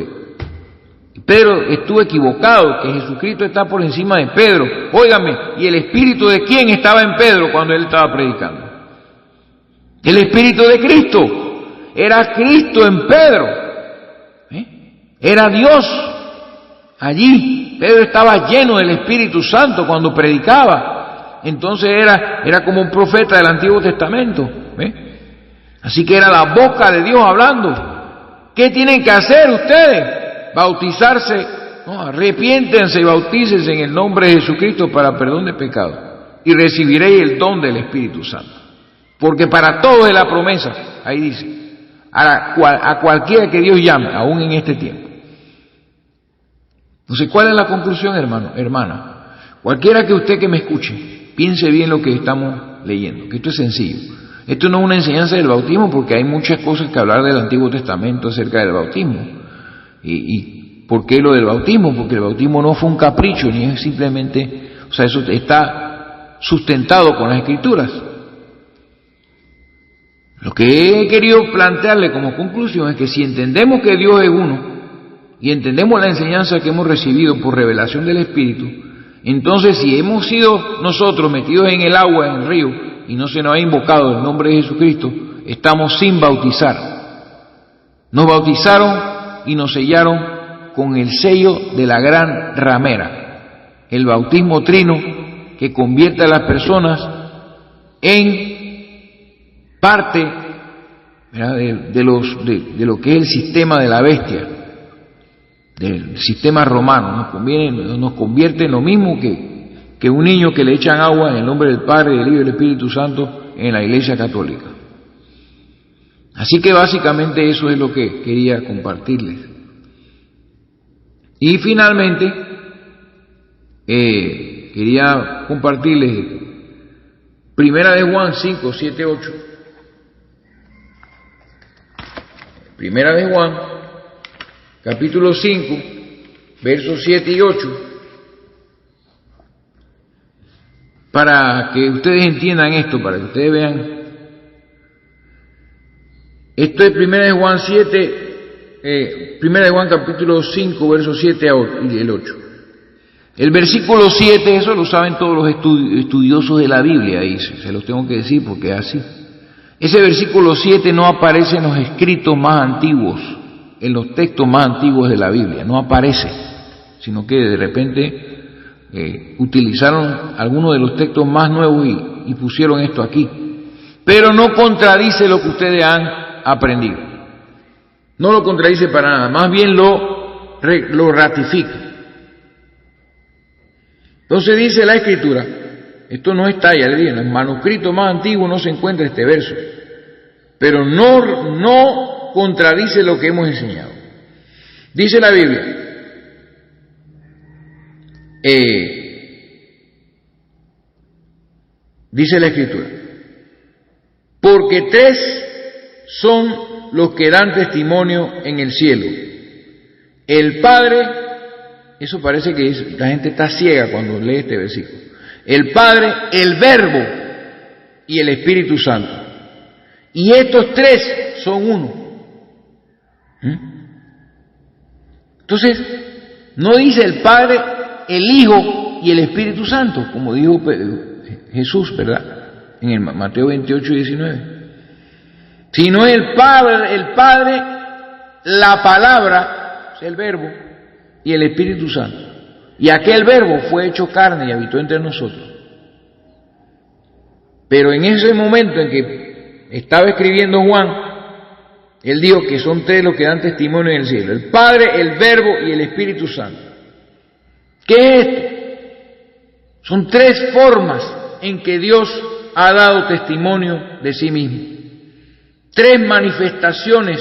Pedro estuvo equivocado, que Jesucristo está por encima de Pedro. Óigame, ¿y el espíritu de quién estaba en Pedro cuando él estaba predicando? El espíritu de Cristo. Era Cristo en Pedro. Era Dios allí. Pedro estaba lleno del Espíritu Santo cuando predicaba. Entonces era como un profeta del Antiguo Testamento. Así que era la boca de Dios hablando. ¿Qué tienen que hacer ustedes? Bautizarse, no, arrepiéntense y bautícense en el nombre de Jesucristo para perdón de pecado y recibiréis el don del Espíritu Santo, porque para todos es la promesa, ahí dice, a cualquiera que Dios llame, aún en este tiempo. Entonces, ¿cuál es la conclusión, hermano, hermana? Cualquiera que me escuche, piense bien lo que estamos leyendo, que esto es sencillo. Esto no es una enseñanza del bautismo, porque hay muchas cosas que hablar del Antiguo Testamento acerca del bautismo. ¿Y por qué lo del bautismo? Porque el bautismo no fue un capricho, ni es simplemente, o sea, eso está sustentado con las Escrituras. Lo que he querido plantearle como conclusión es que si entendemos que Dios es uno, y entendemos la enseñanza que hemos recibido por revelación del Espíritu, entonces si hemos sido nosotros metidos en el agua, en el río, y no se nos ha invocado el nombre de Jesucristo, estamos sin bautizar. Nos bautizaron y nos sellaron con el sello de la gran ramera, el bautismo trino que convierte a las personas en parte, ¿verdad?, de lo que es el sistema de la bestia, del sistema romano. Nos convierte en lo mismo que un niño que le echan agua en el nombre del Padre, del Hijo y del Espíritu Santo en la Iglesia Católica. Así que básicamente eso es lo que quería compartirles. Y finalmente, quería compartirles Primera de Juan 5, 7, 8. Primera de Juan, capítulo 5, versos 7 y 8. Para que ustedes entiendan esto, para que ustedes vean. Esto es Primera de Juan 7, Primera de Juan capítulo 5, versos 7 y el 8. El versículo 7, eso lo saben todos los estudiosos de la Biblia, y se los tengo que decir porque es así. Ese versículo 7 no aparece en los escritos más antiguos, en los textos más antiguos de la Biblia, no aparece, sino que de repente utilizaron algunos de los textos más nuevos y pusieron esto aquí. Pero no contradice lo que ustedes han aprendido. No lo contradice para nada, más bien lo ratifica. Entonces dice la Escritura, esto no está, ya le dije, en el manuscrito más antiguo no se encuentra este verso, pero no contradice lo que hemos enseñado. Dice la Biblia, dice la Escritura, porque 3 son los que dan testimonio en el cielo: el Padre, eso parece que la gente está ciega cuando lee este versículo, el Padre, el Verbo y el Espíritu Santo. Y estos 3 son uno. Entonces, no dice el Padre, el Hijo y el Espíritu Santo, como dijo Jesús, ¿verdad?, en el Mateo 28 y 19. Sino el Padre, la palabra, el Verbo, y el Espíritu Santo. Y aquel Verbo fue hecho carne y habitó entre nosotros. Pero en ese momento en que estaba escribiendo Juan, él dijo que son 3 los que dan testimonio en el cielo: el Padre, el Verbo y el Espíritu Santo. ¿Qué es esto? Son 3 formas en que Dios ha dado testimonio de sí mismo. 3 manifestaciones,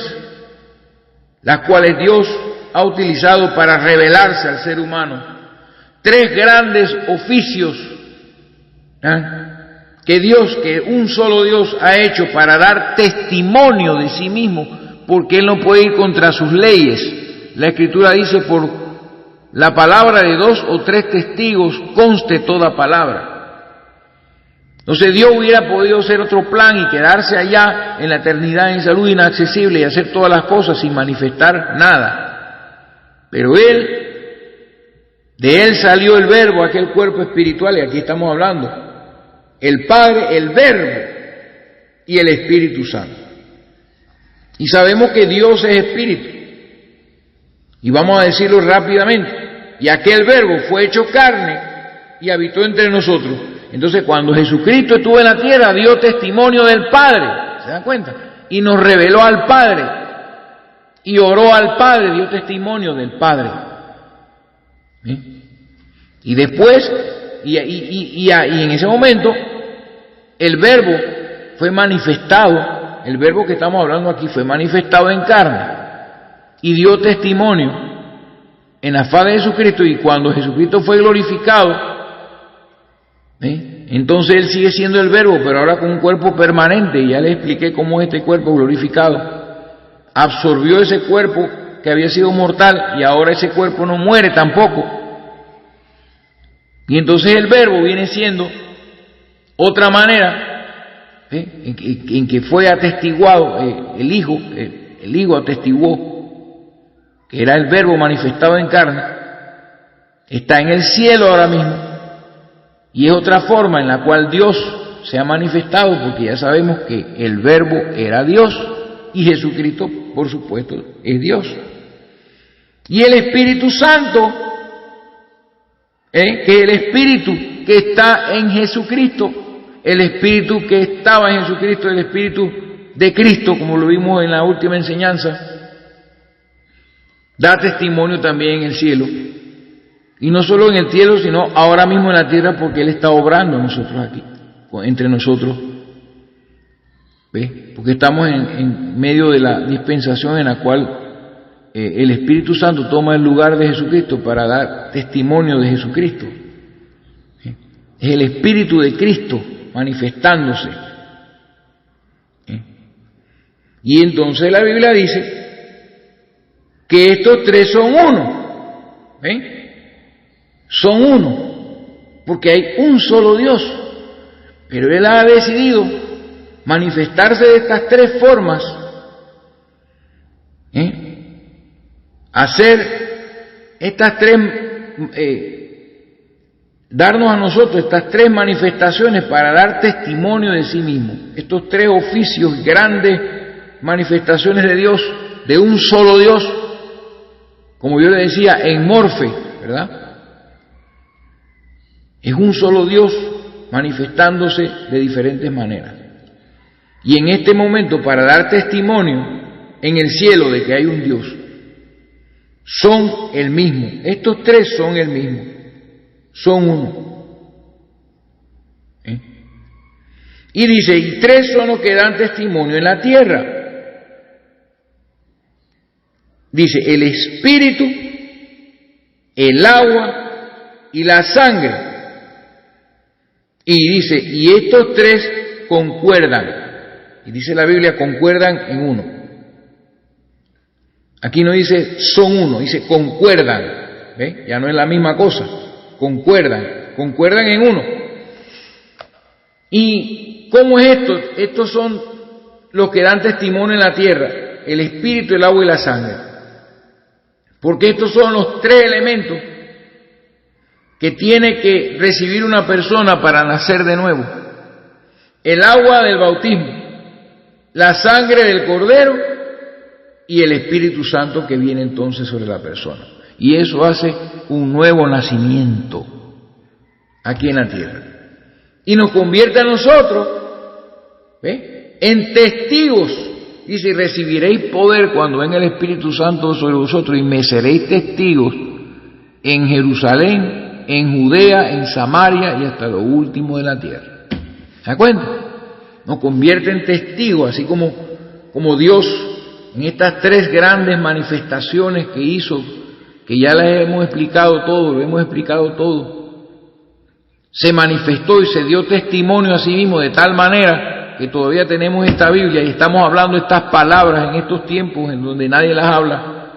las cuales Dios ha utilizado para revelarse al ser humano. 3 grandes oficios que un solo Dios ha hecho para dar testimonio de sí mismo, porque Él no puede ir contra sus leyes. La Escritura dice, la palabra de 2 o 3 testigos conste toda palabra. Entonces Dios hubiera podido hacer otro plan y quedarse allá en la eternidad en salud inaccesible y hacer todas las cosas sin manifestar nada. Pero de Él salió el Verbo, aquel cuerpo espiritual, y aquí estamos hablando, el Padre, el Verbo y el Espíritu Santo. Y sabemos que Dios es Espíritu. Y vamos a decirlo rápidamente. Y aquel Verbo fue hecho carne y habitó entre nosotros. Entonces, cuando Jesucristo estuvo en la tierra, dio testimonio del Padre. ¿Se dan cuenta? Y nos reveló al Padre. Y oró al Padre, dio testimonio del Padre. Y después, y en ese momento, el Verbo fue manifestado. El Verbo que estamos hablando aquí fue manifestado en carne. Y dio testimonio en la faz de Jesucristo. Y cuando Jesucristo fue glorificado, entonces Él sigue siendo el Verbo, pero ahora con un cuerpo permanente. Y ya les expliqué cómo este cuerpo glorificado absorbió ese cuerpo que había sido mortal y ahora ese cuerpo no muere tampoco. Y entonces el Verbo viene siendo otra manera en que fue atestiguado el Hijo atestiguó que era el Verbo manifestado en carne. Está en el cielo ahora mismo. Y es otra forma en la cual Dios se ha manifestado, porque ya sabemos que el Verbo era Dios y Jesucristo, por supuesto, es Dios. Y el Espíritu Santo, que es el Espíritu que está en Jesucristo, el Espíritu que estaba en Jesucristo, el Espíritu de Cristo, como lo vimos en la última enseñanza, da testimonio también en el cielo. Y no solo en el cielo, sino ahora mismo en la tierra, porque Él está obrando en nosotros aquí, entre nosotros. ¿Ves? Porque estamos en medio de la dispensación en la cual el Espíritu Santo toma el lugar de Jesucristo para dar testimonio de Jesucristo. Es el Espíritu de Cristo manifestándose. Y entonces la Biblia dice que estos tres son uno. Son uno, porque hay un solo Dios, pero Él ha decidido manifestarse de estas tres formas, hacer estas tres, darnos a nosotros estas tres manifestaciones para dar testimonio de sí mismo, estos tres oficios, grandes manifestaciones de Dios, de un solo Dios, como yo le decía, en morfe, ¿verdad? Es un solo Dios manifestándose de diferentes maneras. Y en este momento, para dar testimonio en el cielo de que hay un Dios, son el mismo. Estos tres son el mismo. Son uno. Y dice, y tres son los que dan testimonio en la tierra. Dice, el espíritu, el agua y la sangre. Y dice, y estos tres concuerdan. Y dice la Biblia, concuerdan en uno. Aquí no dice son uno, dice concuerdan. ¿Ve? Ya no es la misma cosa. Concuerdan en uno. ¿Y cómo es esto? Estos son los que dan testimonio en la tierra, el espíritu, el agua y la sangre. Porque estos son los tres elementos que tiene que recibir una persona para nacer de nuevo. El agua del bautismo, la sangre del Cordero y el Espíritu Santo que viene entonces sobre la persona. Y eso hace un nuevo nacimiento aquí en la tierra. Y nos convierte a nosotros en testigos. Dice, y recibiréis poder cuando venga el Espíritu Santo sobre vosotros y me seréis testigos en Jerusalén, en Judea, en Samaria y hasta lo último de la tierra. ¿Se da cuenta? Nos convierte en testigos, así como Dios en estas tres grandes manifestaciones que hizo, que ya les hemos explicado todo, se manifestó y se dio testimonio a sí mismo de tal manera que todavía tenemos esta Biblia y estamos hablando estas palabras en estos tiempos en donde nadie las habla.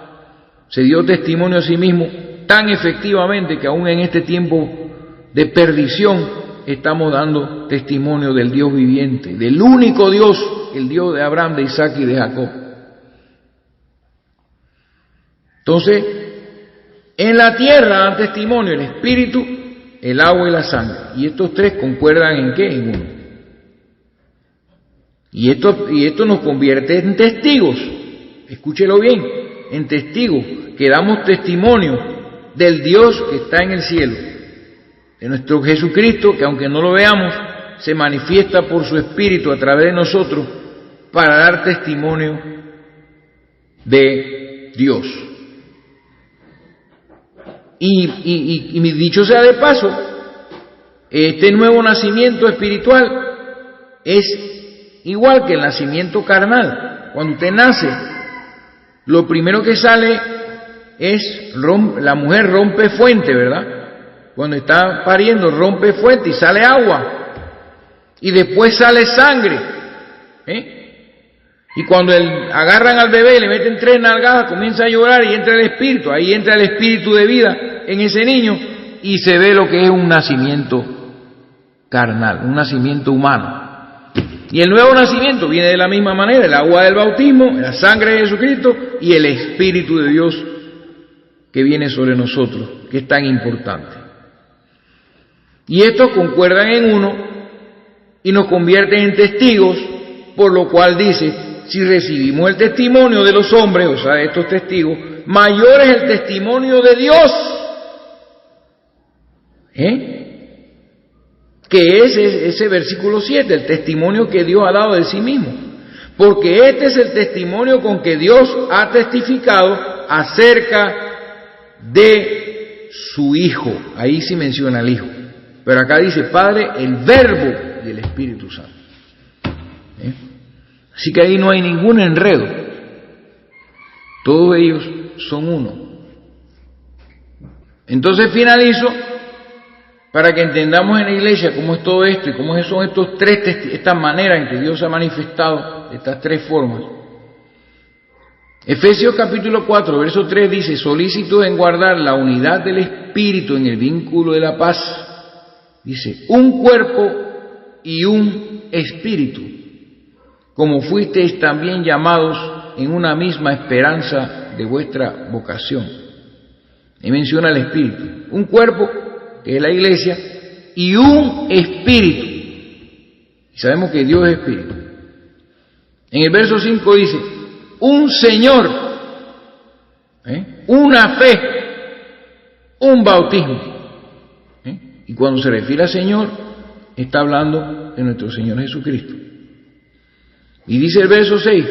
Se dio testimonio a sí mismo tan efectivamente que aún en este tiempo de perdición estamos dando testimonio del Dios viviente, del único Dios, el Dios de Abraham, de Isaac y de Jacob. Entonces, en la tierra dan testimonio el espíritu, el agua y la sangre. Y estos tres concuerdan ¿en qué? En uno. Y esto nos convierte en testigos. Escúchelo bien, en testigos que damos testimonio del Dios que está en el cielo, de nuestro Jesucristo, que aunque no lo veamos, se manifiesta por su Espíritu a través de nosotros para dar testimonio de Dios. Y dicho sea de paso, este nuevo nacimiento espiritual es igual que el nacimiento carnal. Cuando usted nace, lo primero que sale es, la mujer rompe fuente, ¿verdad? Cuando está pariendo rompe fuente y sale agua. Y después sale sangre. Y cuando agarran al bebé, le meten 3 nalgadas, comienza a llorar y entra el espíritu. Ahí entra el espíritu de vida en ese niño y se ve lo que es un nacimiento carnal, un nacimiento humano. Y el nuevo nacimiento viene de la misma manera, el agua del bautismo, la sangre de Jesucristo y el Espíritu de Dios que viene sobre nosotros, que es tan importante. Y estos concuerdan en uno y nos convierten en testigos, por lo cual dice, si recibimos el testimonio de los hombres, o sea, de estos testigos, mayor es el testimonio de Dios. Que es ese versículo 7, el testimonio que Dios ha dado de sí mismo. Porque este es el testimonio con que Dios ha testificado acerca de su Hijo. Ahí sí menciona al Hijo. Pero acá dice Padre, el Verbo y el Espíritu Santo. Así que ahí no hay ningún enredo. Todos ellos son uno. Entonces finalizo para que entendamos en la iglesia cómo es todo esto y cómo son estas maneras en que Dios se ha manifestado, estas 3 formas. Efesios capítulo 4, verso 3 dice, solícitos en guardar la unidad del Espíritu en el vínculo de la paz. Dice, un cuerpo y un espíritu, como fuisteis también llamados en una misma esperanza de vuestra vocación. Y menciona el espíritu, un cuerpo, que es la iglesia, y un espíritu. Y sabemos que Dios es espíritu. En el verso 5 dice, un Señor, una fe, un bautismo. Y cuando se refiere a Señor, está hablando de nuestro Señor Jesucristo. Y dice el verso 6,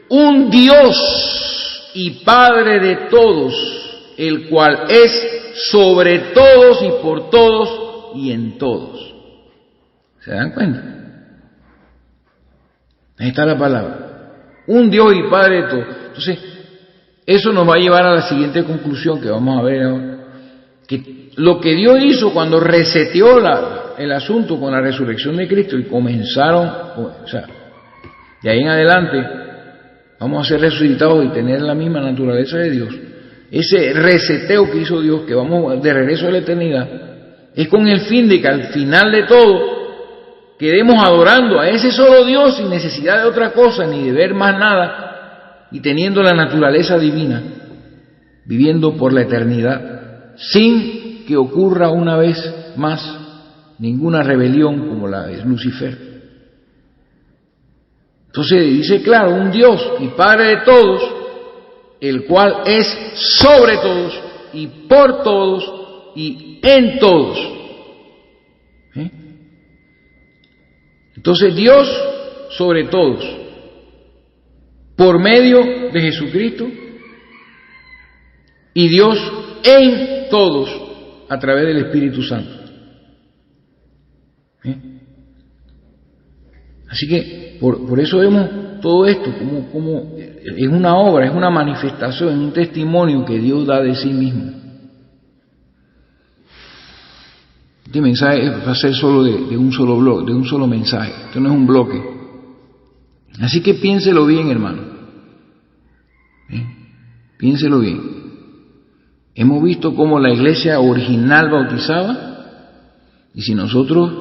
un Dios y Padre de todos, el cual es sobre todos y por todos y en todos. ¿Se dan cuenta? Ahí está la palabra. Un Dios y Padre de todos. Entonces, eso nos va a llevar a la siguiente conclusión que vamos a ver ahora. Que lo que Dios hizo cuando reseteó el asunto con la resurrección de Cristo y comenzaron, de ahí en adelante, vamos a ser resucitados y tener la misma naturaleza de Dios. Ese reseteo que hizo Dios, que vamos de regreso a la eternidad, es con el fin de que al final de todo quedemos adorando a ese solo Dios sin necesidad de otra cosa, ni de ver más nada, y teniendo la naturaleza divina, viviendo por la eternidad, sin que ocurra una vez más ninguna rebelión como la de Lucifer. Entonces dice claro, un Dios y Padre de todos, el cual es sobre todos y por todos y en todos. Entonces Dios sobre todos, por medio de Jesucristo, y Dios en todos a través del Espíritu Santo. Así que por eso vemos todo esto como es una obra, es una manifestación, es un testimonio que Dios da de sí mismo. Este mensaje va a ser solo de un solo bloque, de un solo mensaje. Esto no es un bloque. Así que piénselo bien, hermano. Piénselo bien. Hemos visto cómo la iglesia original bautizaba, y si nosotros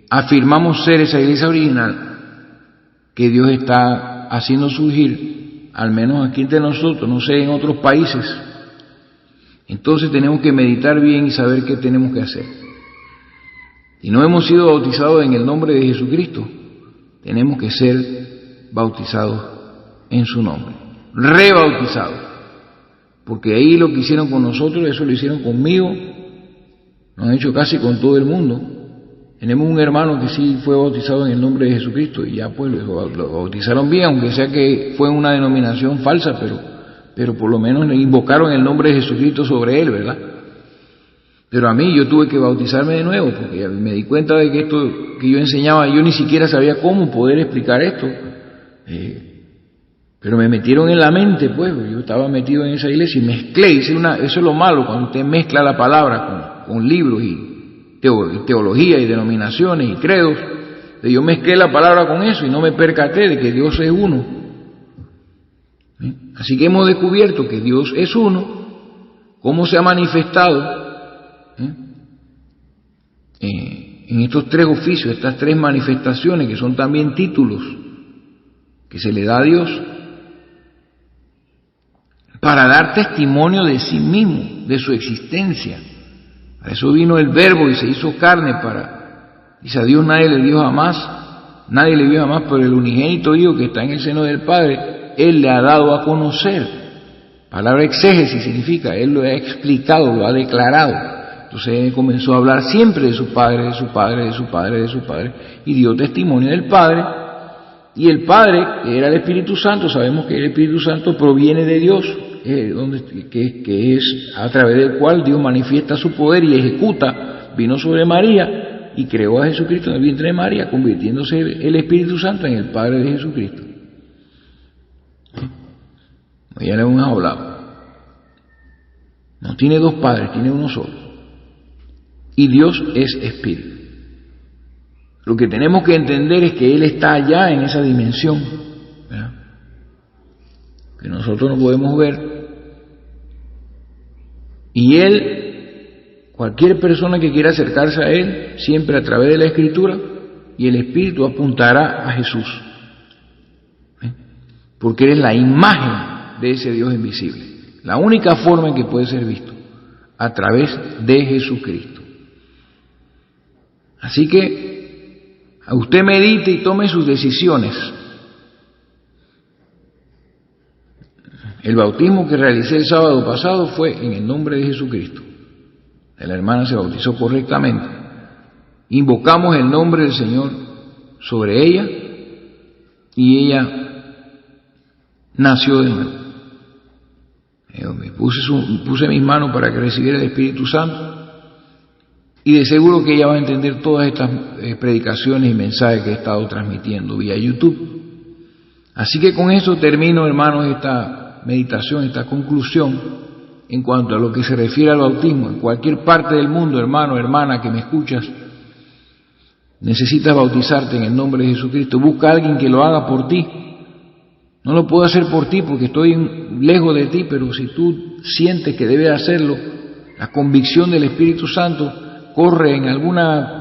afirmamos ser esa iglesia original que Dios está haciendo surgir, al menos aquí entre nosotros, no sé, en otros países, entonces tenemos que meditar bien y saber qué tenemos que hacer. Si no hemos sido bautizados en el nombre de Jesucristo, tenemos que ser bautizados en su nombre, rebautizados, porque ahí lo que hicieron con nosotros, eso lo hicieron conmigo, lo han hecho casi con todo el mundo. Tenemos un hermano que sí fue bautizado en el nombre de Jesucristo y ya pues lo bautizaron bien, aunque sea que fue una denominación falsa, pero por lo menos le invocaron el nombre de Jesucristo sobre él, ¿verdad? Pero a mí yo tuve que bautizarme de nuevo, porque me di cuenta de que esto que yo enseñaba, yo ni siquiera sabía cómo poder explicar esto, pero me metieron en la mente, pues, yo estaba metido en esa iglesia y mezclé, eso es lo malo, cuando usted mezcla la palabra con libros y teología y denominaciones y credos. Yo mezclé la palabra con eso y no me percaté de que Dios es uno. Así que hemos descubierto que Dios es uno, cómo se ha manifestado en estos tres oficios, estas tres manifestaciones que son también títulos que se le da a Dios para dar testimonio de sí mismo, de su existencia. Para eso vino el Verbo y se hizo carne dice a Dios nadie le vio jamás, pero el unigénito Hijo que está en el seno del Padre, Él le ha dado a conocer. Palabra exégesis significa, Él lo ha explicado, lo ha declarado. Entonces Él comenzó a hablar siempre de su Padre, de su Padre, de su Padre, de su Padre, y dio testimonio del Padre. Y el Padre, que era el Espíritu Santo, sabemos que el Espíritu Santo proviene de Dios, que es a través del cual Dios manifiesta su poder y ejecuta, vino sobre María y creó a Jesucristo en el vientre de María, convirtiéndose el Espíritu Santo en el Padre de Jesucristo. Ya le hemos hablado. No tiene dos padres, tiene uno solo. Y Dios es Espíritu. Lo que tenemos que entender es que Él está allá en esa dimensión, ¿verdad?, que nosotros no podemos ver. Y Él, cualquier persona que quiera acercarse a Él, siempre a través de la Escritura y el Espíritu, apuntará a Jesús, porque Él es la imagen de ese Dios invisible, la única forma en que puede ser visto, a través de Jesucristo. Así que a usted medite y tome sus decisiones. El bautismo que realicé el sábado pasado fue en el nombre de Jesucristo. La hermana se bautizó correctamente. Invocamos el nombre del Señor sobre ella y ella nació de nuevo. Me puse mis manos para que recibiera el Espíritu Santo y de seguro que ella va a entender todas estas predicaciones y mensajes que he estado transmitiendo vía YouTube. Así que con eso termino, hermanos, esta meditación, esta conclusión en cuanto a lo que se refiere al bautismo. En cualquier parte del mundo, hermano, hermana que me escuchas, necesitas bautizarte en el nombre de Jesucristo. Busca a alguien que lo haga por ti. No lo puedo hacer por ti porque estoy lejos de ti, pero si tú sientes que debes hacerlo, la convicción del Espíritu Santo corre en alguna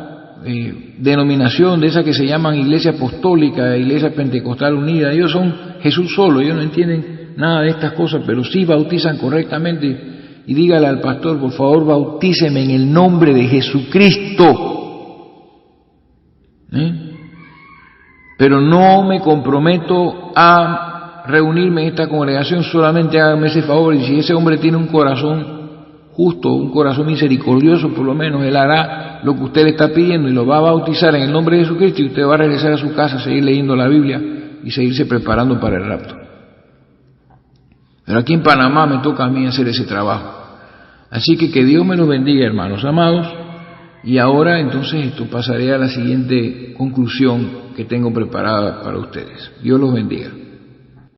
denominación de esas que se llaman Iglesia Apostólica, Iglesia Pentecostal Unida. Ellos son Jesús solo, ellos no entienden nada de estas cosas, pero sí bautizan correctamente. Y dígale al pastor, por favor, bautíceme en el nombre de Jesucristo. Pero no me comprometo a reunirme en esta congregación, solamente hágame ese favor. Y si ese hombre tiene un corazón justo, un corazón misericordioso, por lo menos él hará lo que usted le está pidiendo y lo va a bautizar en el nombre de Jesucristo, y usted va a regresar a su casa, a seguir leyendo la Biblia y seguirse preparando para el rapto. Pero aquí en Panamá me toca a mí hacer ese trabajo. Así que Dios me los bendiga, hermanos amados. Y ahora entonces pasaré a la siguiente conclusión que tengo preparada para ustedes. Dios los bendiga.